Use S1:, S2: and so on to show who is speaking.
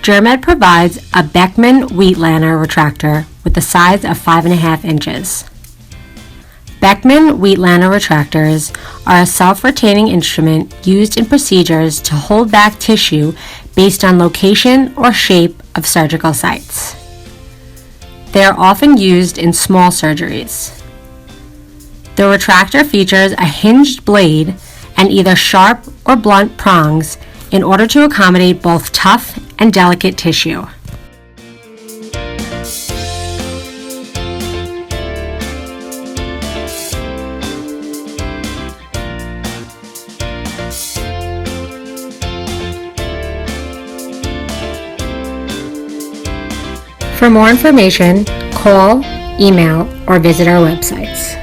S1: GerVet provides a Beckman Weitlaner Retractor with the size of 5.5 inches. Beckman Weitlaner Retractors are a self-retaining instrument used in procedures to hold back tissue based on location or shape of surgical sites. They are often used in small surgeries. The retractor features a hinged blade and either sharp or blunt prongs in order to accommodate both tough and delicate tissue. For more information, call, email, or visit our websites.